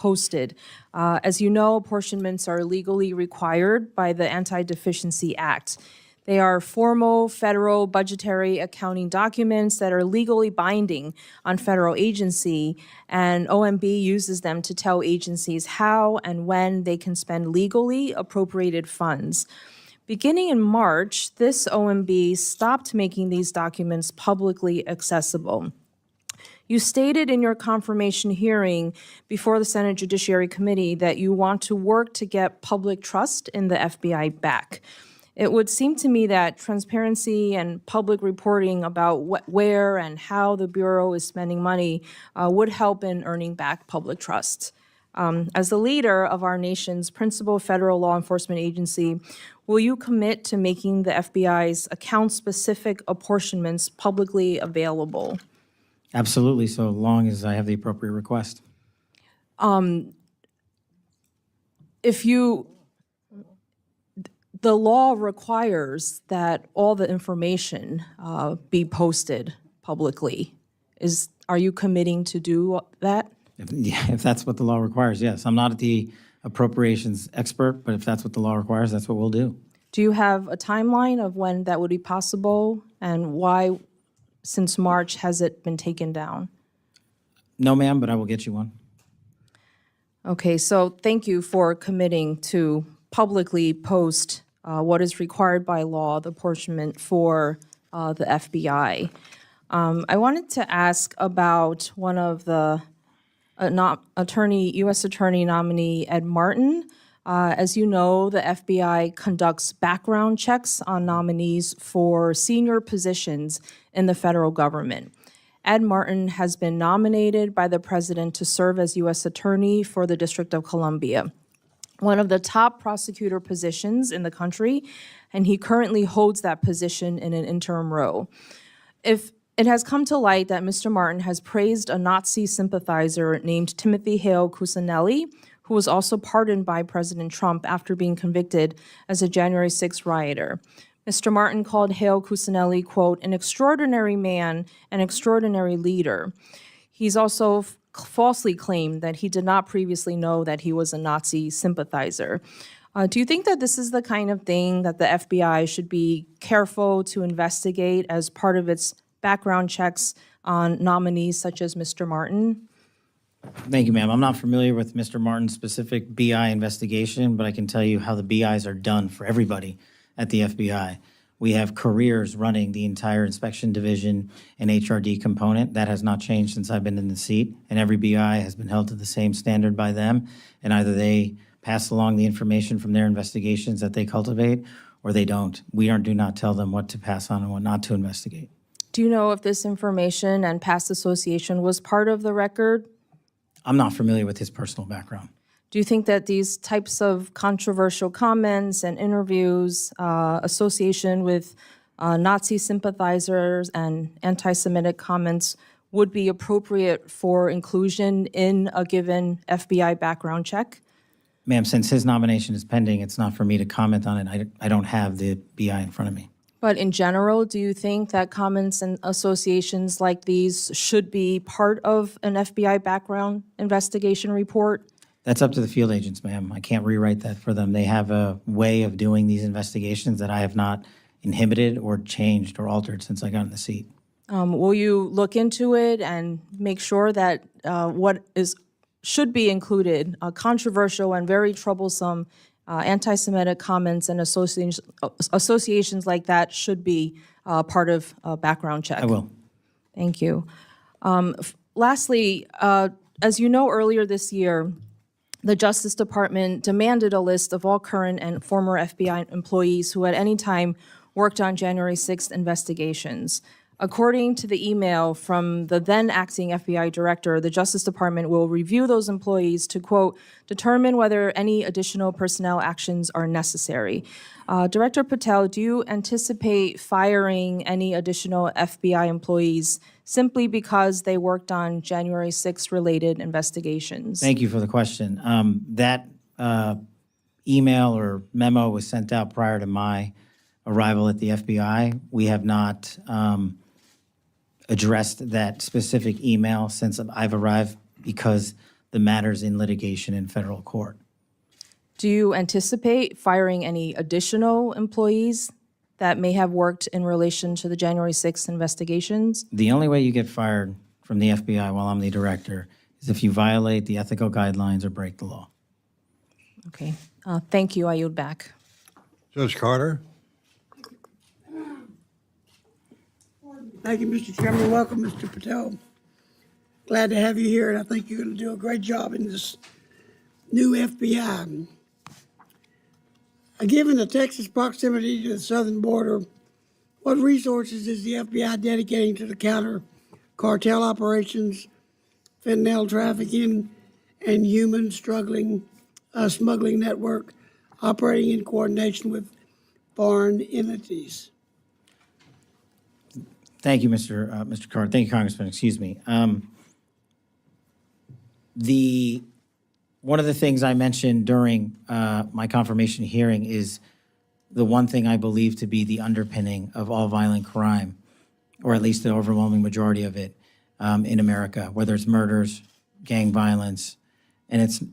posted. As you know, apportionments are legally required by the Anti-Deficiency Act. They are formal federal budgetary accounting documents that are legally binding on federal agency, and OMB uses them to tell agencies how and when they can spend legally appropriated funds. Beginning in March, this OMB stopped making these documents publicly accessible. You stated in your confirmation hearing before the Senate Judiciary Committee that you want to work to get public trust in the FBI back. It would seem to me that transparency and public reporting about where and how the Bureau is spending money would help in earning back public trust. As the leader of our nation's principal federal law enforcement agency, will you commit to making the FBI's account-specific apportionments publicly available? Absolutely, so long as I have the appropriate request. The law requires that all the information be posted publicly. Are you committing to do that? If that's what the law requires, yes. I'm not the appropriations expert, but if that's what the law requires, that's what we'll do. Do you have a timeline of when that would be possible, and why, since March, has it been taken down? No, ma'am, but I will get you one. Okay, so thank you for committing to publicly post what is required by law, the apportionment for the FBI. I wanted to ask about one of the U.S. Attorney nominee Ed Martin. As you know, the FBI conducts background checks on nominees for senior positions in the federal government. Ed Martin has been nominated by the president to serve as U.S. Attorney for the District of Columbia, one of the top prosecutor positions in the country, and he currently holds that position in an interim role. If it has come to light that Mr. Martin has praised a Nazi sympathizer named Timothy Hale Cuccinelli, who was also pardoned by President Trump after being convicted as a January 6th rioter. Mr. Martin called Hale Cuccinelli, quote, an extraordinary man, an extraordinary leader. He's also falsely claimed that he did not previously know that he was a Nazi sympathizer. Do you think that this is the kind of thing that the FBI should be careful to investigate as part of its background checks on nominees such as Mr. Martin? Thank you, ma'am. I'm not familiar with Mr. Martin's specific BI investigation, but I can tell you how the BIs are done for everybody at the FBI. We have careers running the entire inspection division and HRD component. That has not changed since I've been in the seat, and every BI has been held to the same standard by them, and either they pass along the information from their investigations that they cultivate, or they don't. We do not tell them what to pass on and what not to investigate. Do you know if this information and past association was part of the record? I'm not familiar with his personal background. Do you think that these types of controversial comments and interviews, association with Nazi sympathizers and anti-Semitic comments would be appropriate for inclusion in a given FBI background check? Ma'am, since his nomination is pending, it's not for me to comment on it. I don't have the BI in front of me. But in general, do you think that comments and associations like these should be part of an FBI background investigation report? That's up to the field agents, ma'am. I can't rewrite that for them. They have a way of doing these investigations that I have not inhibited or changed or altered since I got in the seat. Will you look into it and make sure that should be included, controversial and very troublesome anti-Semitic comments and associations like that should be part of a background check? I will. Thank you. Lastly, as you know, earlier this year, the Justice Department demanded a list of all current and former FBI employees who at any time worked on January 6th investigations. According to the email from the then acting FBI director, the Justice Department will review those employees to, quote, determine whether any additional personnel actions are necessary. Director Patel, do you anticipate firing any additional FBI employees simply because they worked on January 6th related investigations? Thank you for the question. That email or memo was sent out prior to my arrival at the FBI. We have not addressed that specific email since I've arrived because the matters in litigation in federal court. Do you anticipate firing any additional employees that may have worked in relation to the January 6th investigations? The only way you get fired from the FBI while I'm the director is if you violate the ethical guidelines or break the law. Okay. Thank you. I yield back. Judge Carter? Thank you, Mr. Chairman. Welcome, Mr. Patel. Glad to have you here, and I think you're going to do a great job in this new FBI. Given the Texas proximity to the southern border, what resources is the FBI dedicating to the counter cartel operations, fentanyl trafficking, and human smuggling network operating in coordination with foreign entities? Thank you, Mr. Carter. Thank you, Congressman. Excuse me. One of the things I mentioned during my confirmation hearing is the one thing I believe to be the underpinning of all violent crime, or at least the overwhelming majority of it in America, whether it's murders, gang violence,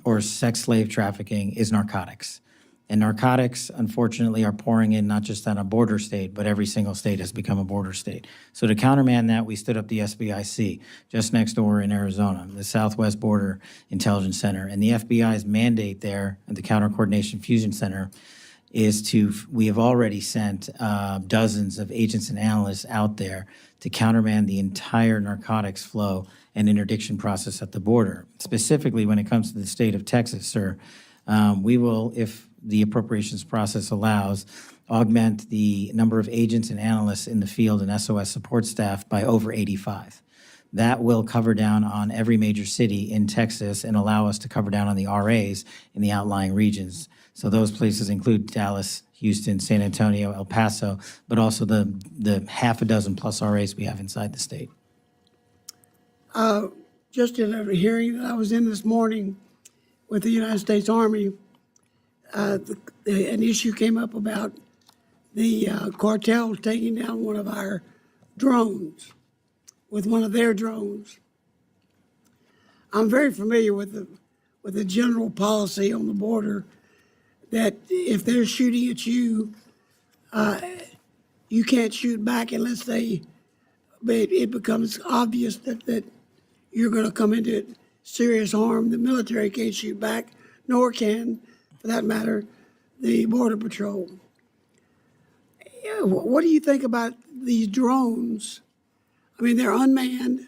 or sex slave trafficking, is narcotics. And narcotics, unfortunately, are pouring in not just on a border state, but every single state has become a border state. So to countermand that, we stood up the SBIC just next door in Arizona, the Southwest Border Intelligence Center. And the FBI's mandate there at the Counter Coordination Fusion Center is we have already sent dozens of agents and analysts out there to countermand the entire narcotics flow and interdiction process at the border. Specifically, when it comes to the state of Texas, sir, we will, if the appropriations process allows, augment the number of agents and analysts in the field and SOS support staff by over 85. That will cover down on every major city in Texas and allow us to cover down on the RAs in the outlying regions. So those places include Dallas, Houston, San Antonio, El Paso, but also the half a dozen plus RAs we have inside the state. Just in a hearing that I was in this morning with the United States Army, an issue came up about the cartel taking down one of our drones with one of their drones. I'm very familiar with the general policy on the border that if they're shooting at you, you can't shoot back unless it becomes obvious that you're going to come into serious harm. The military can't shoot back, nor can, for that matter, the Border Patrol. What do you think about these drones? I mean, they're unmanned.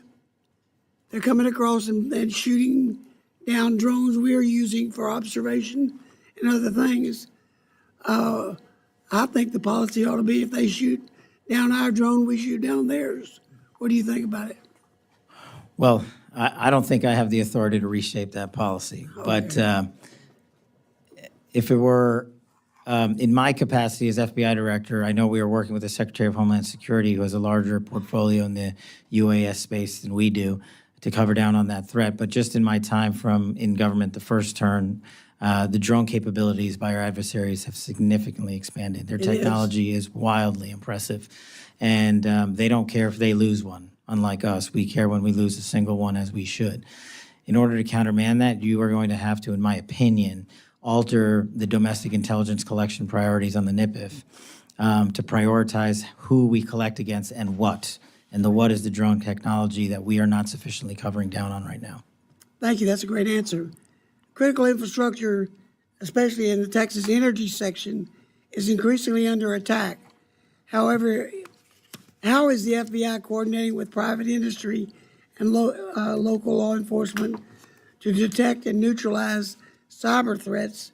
They're coming across and shooting down drones we're using for observation and other things. I think the policy ought to be if they shoot down our drone, we shoot down theirs. What do you think about it? Well, I don't think I have the authority to reshape that policy, but if it were in my capacity as FBI director, I know we are working with the Secretary of Homeland Security, who has a larger portfolio in the UAS space than we do, to cover down on that threat. But just in my time in government, the first term, the drone capabilities by our adversaries have significantly expanded. Their technology is wildly impressive, and they don't care if they lose one. Unlike us, we care when we lose a single one, as we should. In order to countermand that, you are going to have to, in my opinion, alter the domestic intelligence collection priorities on the NIPIF to prioritize who we collect against and what. And the what is the drone technology that we are not sufficiently covering down on right now. Thank you. That's a great answer. Critical infrastructure, especially in the Texas energy section, is increasingly under attack. However, how is the FBI coordinating with private industry and local law enforcement to detect and neutralize cyber threats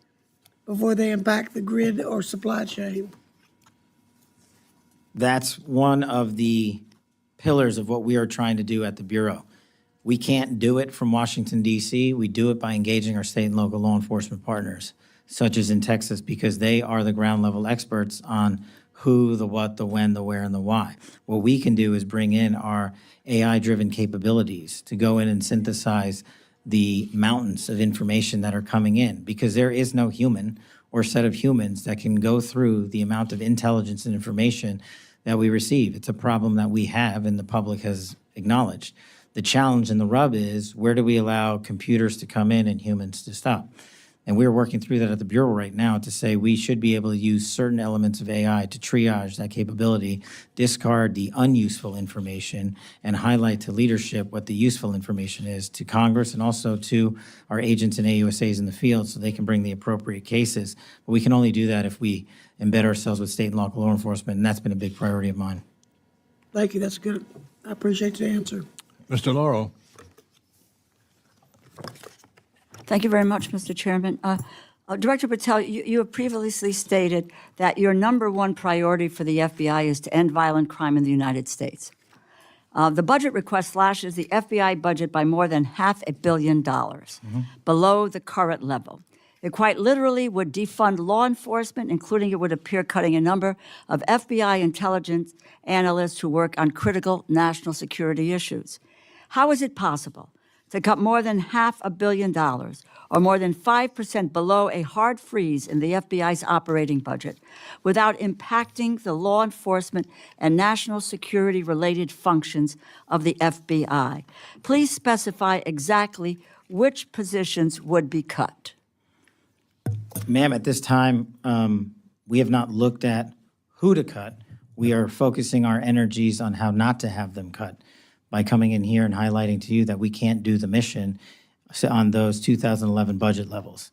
before they impact the grid or supply chain? That's one of the pillars of what we are trying to do at the Bureau. We can't do it from Washington, D.C. We do it by engaging our state and local law enforcement partners, such as in Texas, because they are the ground level experts on who, the what, the when, the where, and the why. What we can do is bring in our AI-driven capabilities to go in and synthesize the mountains of information that are coming in, because there is no human or set of humans that can go through the amount of intelligence and information that we receive. It's a problem that we have and the public has acknowledged. The challenge and the rub is, where do we allow computers to come in and humans to stop? And we're working through that at the Bureau right now to say we should be able to use certain elements of AI to triage that capability, discard the unuseful information, and highlight to leadership what the useful information is to Congress and also to our agents and AUSAs in the field so they can bring the appropriate cases. But we can only do that if we embed ourselves with state and local law enforcement, and that's been a big priority of mine. Thank you, that's good. I appreciate the answer. Mr. Laurel. Thank you very much, Mr. Chairman. Director Patel, you have previously stated that your #1 priority for the FBI is to end violent crime in the United States. The budget request slashes the FBI budget by more than $500 million below the current level. It quite literally would defund law enforcement, including, it would appear, cutting a number of FBI intelligence analysts who work on critical national security issues. How is it possible to cut more than $500 million, or more than 5% below a hard freeze in the FBI's operating budget, without impacting the law enforcement and national security-related functions of the FBI? Please specify exactly which positions would be cut. Ma'am, at this time, we have not looked at who to cut. We are focusing our energies on how not to have them cut by coming in here and highlighting to you that we can't do the mission on those 2011 budget levels.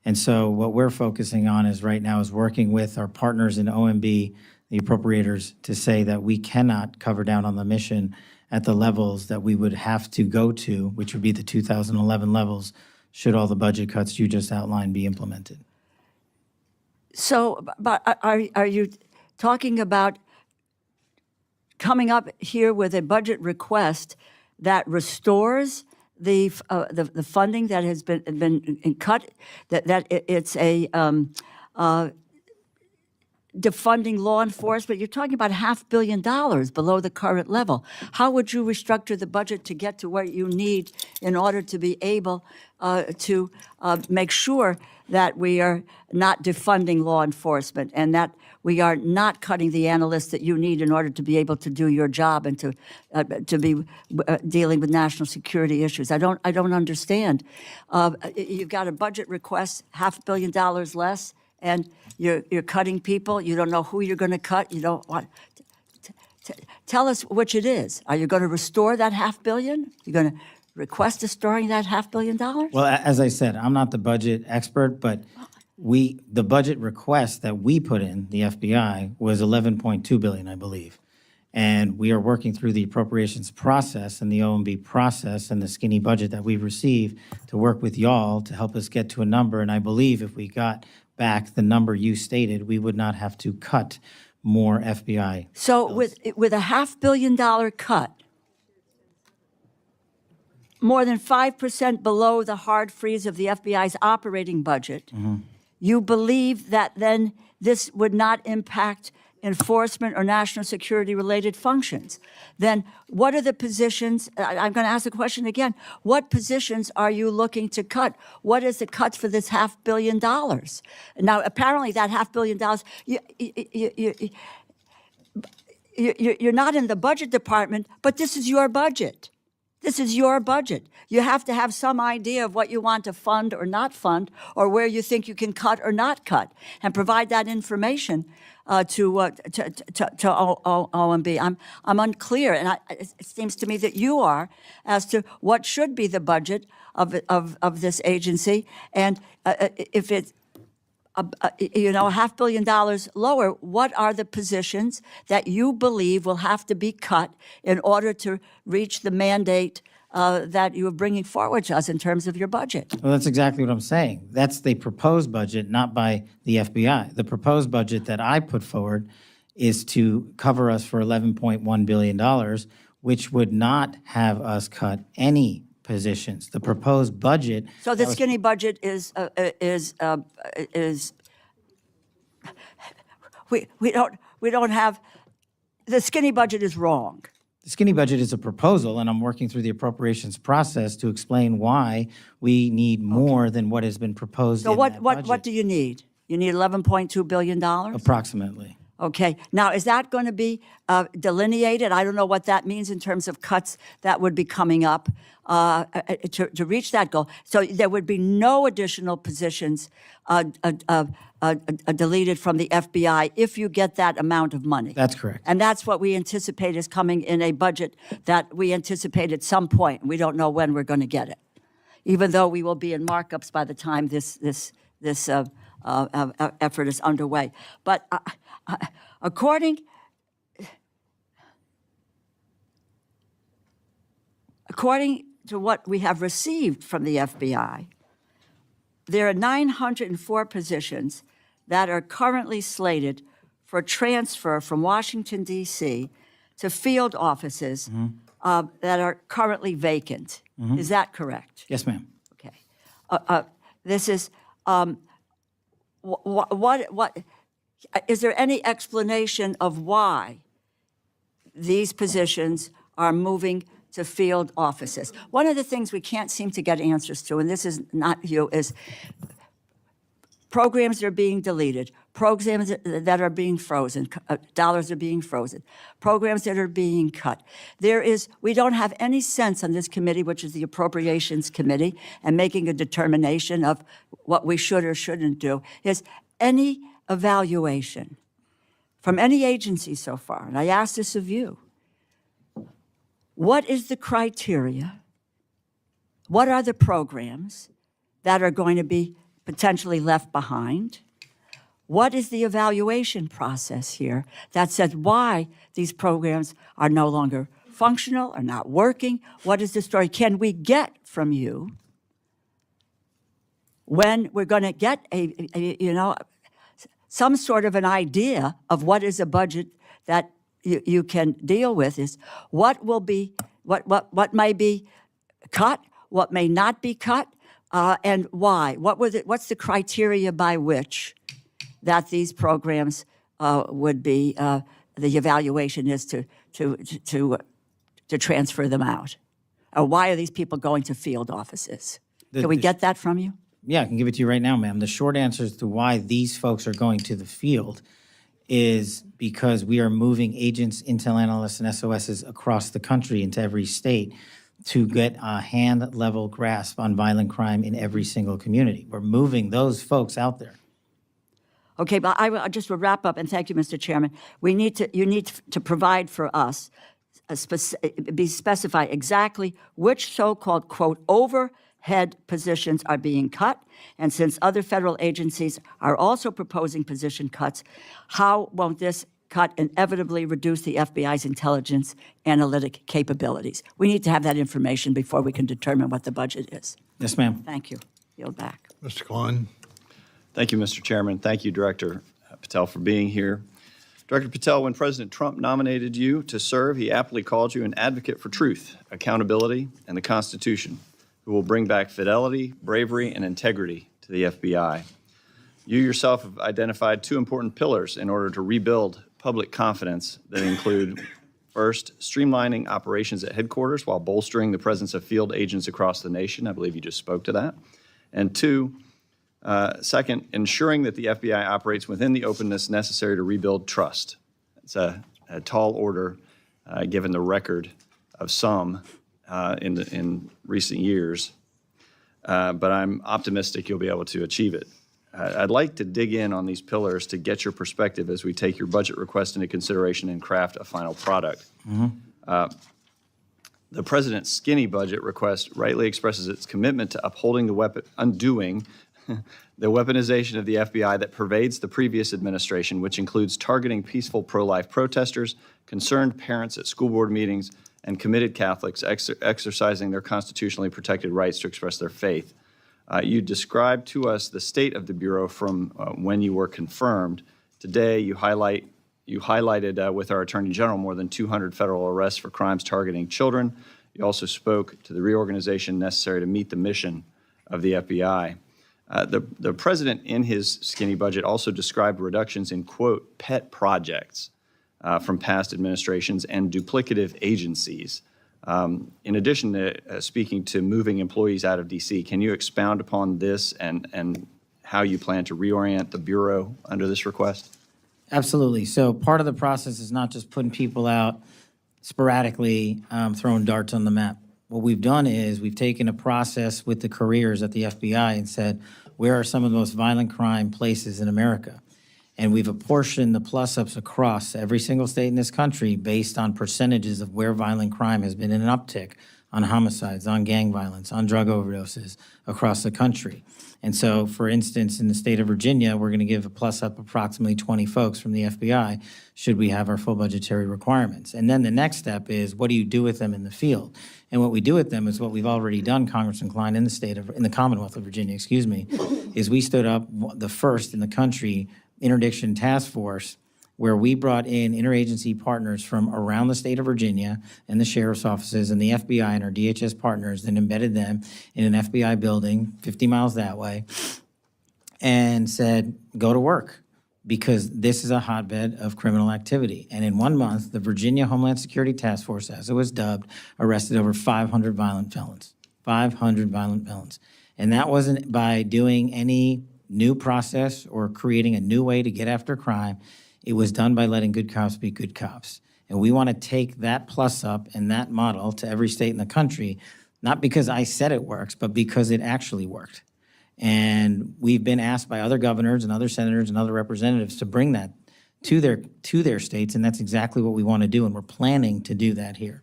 And so what we're focusing on is right now is working with our partners in OMB, the appropriators, to say that we cannot cover down on the mission at the levels that we would have to go to, which would be the 2011 levels, should all the budget cuts you just outlined be implemented. So, but are you talking about coming up here with a budget request that restores the funding that has been cut, that it's a defunding law enforcement? You're talking about $500 million below the current level. How would you restructure the budget to get to what you need in order to be able to make sure that we are not defunding law enforcement and that we are not cutting the analysts that you need in order to be able to do your job and to be dealing with national security issues? I don't understand. You've got a budget request, $500 million less, and you're cutting people. You don't know who you're going to cut. You don't want. Tell us which it is. Are you going to restore that $500 million? You're going to request restoring that $500 million? Well, as I said, I'm not the budget expert, but the budget request that we put in, the FBI, was $11.2 billion, I believe. And we are working through the appropriations process and the OMB process and the skinny budget that we've received to work with y'all to help us get to a number. And I believe if we got back the number you stated, we would not have to cut more FBI. So with a $500 million cut, more than 5% below the hard freeze of the FBI's operating budget, you believe that then this would not impact enforcement or national security related functions? Then what are the positions? I'm going to ask the question again. What positions are you looking to cut? What is the cuts for this $500 million? Now, apparently that $500 million, you're not in the budget department, but this is your budget. This is your budget. You have to have some idea of what you want to fund or not fund, or where you think you can cut or not cut, and provide that information to OMB. I'm unclear, and it seems to me that you are, as to what should be the budget of this agency, and if it's $500 million lower, what are the positions that you believe will have to be cut in order to reach the mandate that you are bringing forward to us in terms of your budget? Well, that's exactly what I'm saying. That's the proposed budget, not by the FBI. The proposed budget that I put forward is to cover us for $11.1 billion, which would not have us cut any positions. The proposed budget. So the skinny budget is we don't have, the skinny budget is wrong. The skinny budget is a proposal, and I'm working through the appropriations process to explain why we need more than what has been proposed So in that budget. what do you need? You need $11.2 billion? Approximately. Okay, now is that going to be delineated? I don't know what that means in terms of cuts that would be coming up to reach that goal. So there would be no additional positions deleted from the FBI if you get that amount of money. That's correct. And that's what we anticipate is coming in a budget that we anticipate at some point. We don't know when we're going to get it, even though we will be in markups by the time this effort is underway. But according to what we have received from the FBI, there are 904 positions that are currently slated for transfer from Washington, D.C. to field offices that are currently vacant. Is that correct? Yes, ma'am. Okay. This is, what, is there any explanation of why these positions are moving to field offices? One of the things we can't seem to get answers to, and this is not you, is programs that are being deleted, programs that are being frozen, dollars are being frozen, programs that are being cut. We don't have any sense on this committee, which is the Appropriations Committee, and making a determination of what we should or shouldn't do, is any evaluation from any agency so far, and I ask this of you, what is the criteria? What are the programs that are going to be potentially left behind? What is the evaluation process here that says why these programs are no longer functional, are not working? What is the story? Can we get from you when we're going to get some sort of an idea of what is a budget that you can deal with? Is what will be, what may be cut, what may not be cut, and why? What's the criteria by which that these programs would be, the evaluation is to transfer them out? Or why are these people going to field offices? Can we get that from you? Yeah, I can give it to you right now, ma'am. The short answer as to why these folks are going to the field is because we are moving agents, intel analysts, and SOSs across the country into every state to get a hand-level grasp on violent crime in every single community. We're moving those folks out there. Okay, but I just will wrap up, and thank you, Mr. Chairman. You need to provide for us, specify exactly which so-called, quote, overhead positions are being cut, and since other federal agencies are also proposing position cuts, how won't this cut inevitably reduce the FBI's intelligence analytic capabilities? We need to have that information before we can determine what the budget is. Yes, ma'am. Thank you. Yield back. Mr. Klein. Thank you, Mr. Chairman. Thank you, Director Patel, for being here. Director Patel, when President Trump nominated you to serve, he aptly called you an advocate for truth, accountability, and the Constitution, who will bring back fidelity, bravery, and integrity to the FBI. You yourself have identified two important pillars in order to rebuild public confidence that include, first, streamlining operations at headquarters while bolstering the presence of field agents across the nation. I believe you just spoke to that. And two, second, ensuring that the FBI operates within the openness necessary to rebuild trust. It's a tall order, given the record of some in recent years, but I'm optimistic you'll be able to achieve it. I'd like to dig in on these pillars to get your perspective as we take your budget request into consideration and craft a final product. The President's skinny budget request rightly expresses its commitment to upholding undoing the weaponization of the FBI that pervades the previous administration, which includes targeting peaceful pro-life protesters, concerned parents at school board meetings, and committed Catholics exercising their constitutionally protected rights to express their faith. You described to us the state of the Bureau from when you were confirmed. Today, you highlighted with our Attorney General more than 200 federal arrests for crimes targeting children. You also spoke to the reorganization necessary to meet the mission of the FBI. The President, in his skinny budget, also described reductions in, quote, pet projects from past administrations and duplicative agencies. In addition to speaking to moving employees out of D.C., can you expound upon this and how you plan to reorient the Bureau under this request? Absolutely. So part of the process is not just putting people out sporadically, throwing darts on the map. What we've done is we've taken a process with the careers at the FBI and said, where are some of the most violent crime places in America? And we've apportioned the plus-ups across every single state in this country based on percentages of where violent crime has been in an uptick on homicides, on gang violence, on drug overdoses across the country. And so, for instance, in the state of Virginia, we're going to give a plus-up approximately 20 folks from the FBI should we have our full budgetary requirements. And then the next step is, what do you do with them in the field? And what we do with them is what we've already done, Congressman Klein, in the Commonwealth of Virginia, is we stood up the first in the country interdiction task force where we brought in interagency partners from around the state of Virginia and the sheriff's offices and the FBI and our DHS partners and embedded them in an FBI building 50 miles that way and said, go to work, because this is a hotbed of criminal activity. And in 1 month, the Virginia Homeland Security Task Force, as it was dubbed, arrested over 500 violent felons. 500 violent felons. And that wasn't by doing any new process or creating a new way to get after crime. It was done by letting good cops be good cops. And we want to take that plus up and that model to every state in the country, not because I said it works, but because it actually worked. And we've been asked by other governors and other senators and other representatives to bring that to their states, and that's exactly what we want to do, and we're planning to do that here.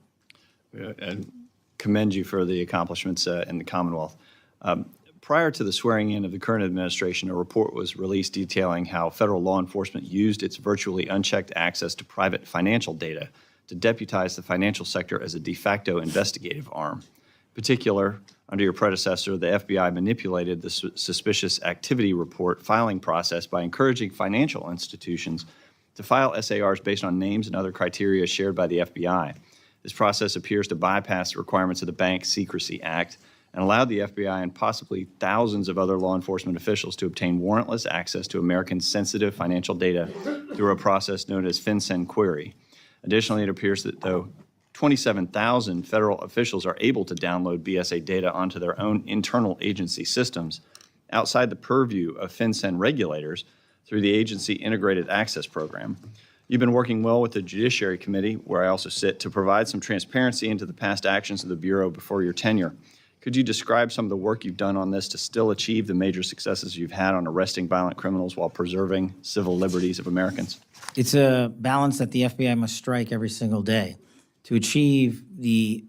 And commend you for the accomplishments in the Commonwealth. Prior to the swearing in of the current administration, a report was released detailing how federal law enforcement used its virtually unchecked access to private financial data to deputize the financial sector as a de facto investigative arm. In particular, under your predecessor, the FBI manipulated the suspicious activity report filing process by encouraging financial institutions to file SARs based on names and other criteria shared by the FBI. This process appears to bypass the requirements of the Bank Secrecy Act and allowed the FBI and possibly thousands of other law enforcement officials to obtain warrantless access to Americans' sensitive financial data through a process known as FinCEN query. Additionally, it appears that though 27,000 federal officials are able to download BSA data onto their own internal agency systems outside the purview of FinCEN regulators through the agency integrated access program. You've been working well with the Judiciary Committee, where I also sit, to provide some transparency into the past actions of the Bureau before your tenure. Could you describe some of the work you've done on this to still achieve the major successes you've had on arresting violent criminals while preserving civil liberties of Americans? It's a balance that the FBI must strike every single day. To achieve the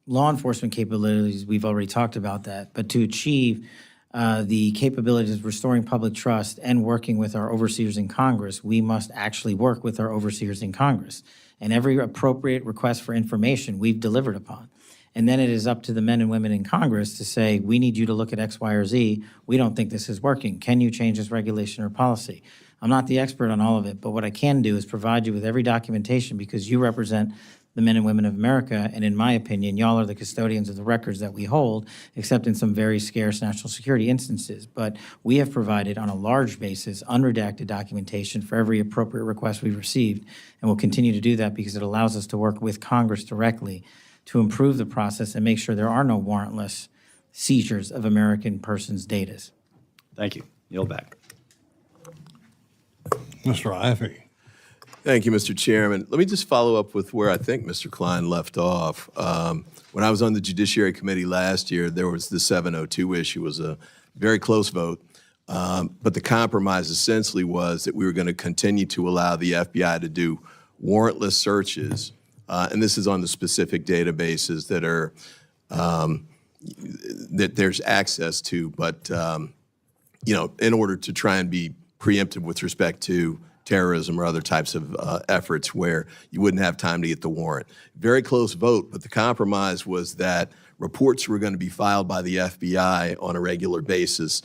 law enforcement capabilities, we've already talked about that, but to achieve the capabilities of restoring public trust and working with our overseers in Congress, we must actually work with our overseers in Congress. And every appropriate request for information we've delivered upon. And then it is up to the men and women in Congress to say, we need you to look at X, Y, or Z. We don't think this is working. Can you change this regulation or policy? I'm not the expert on all of it, but what I can do is provide you with every documentation, because you represent the men and women of America, and in my opinion, y'all are the custodians of the records that we hold, except in some very scarce national security instances. But we have provided, on a large basis, unredacted documentation for every appropriate request we've received, and we'll continue to do that because it allows us to work with Congress directly to improve the process and make sure there are no warrantless seizures of American persons' data. Thank you. Yield back. Mr. Iffy. Thank you, Mr. Chairman. Let me just follow up with where I think Mr. Klein left off. When I was on the Judiciary Committee last year, there was the 702 issue. It was a very close vote. But the compromise essentially was that we were going to continue to allow the FBI to do warrantless searches. And this is on the specific databases that are that there's access to, but in order to try and be preemptive with respect to terrorism or other types of efforts where you wouldn't have time to get the warrant. Very close vote, but the compromise was that reports were going to be filed by the FBI on a regular basis,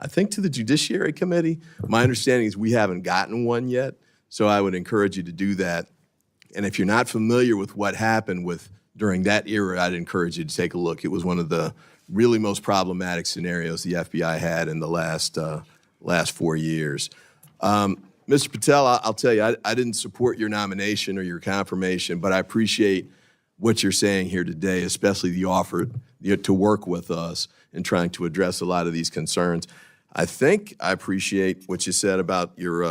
I think, to the Judiciary Committee. My understanding is we haven't gotten one yet, so I would encourage you to do that. And if you're not familiar with what happened during that era, I'd encourage you to take a look. It was one of the really most problematic scenarios the FBI had in the last 4 years. Mr. Patel, I'll tell you, I didn't support your nomination or your confirmation, but I appreciate what you're saying here today, especially the offer to work with us in trying to address a lot of these concerns. I think I appreciate what you said about your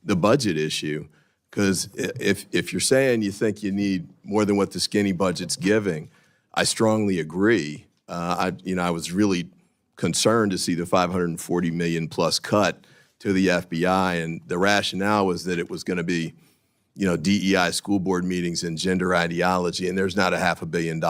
the budget issue, because if you're saying you think you need more than what the skinny budget's giving, I strongly agree. I was really concerned to see the $540 million plus cut to the FBI, and the rationale was that it was going to be, DEI school board meetings and gender ideology, and there's not a $500 million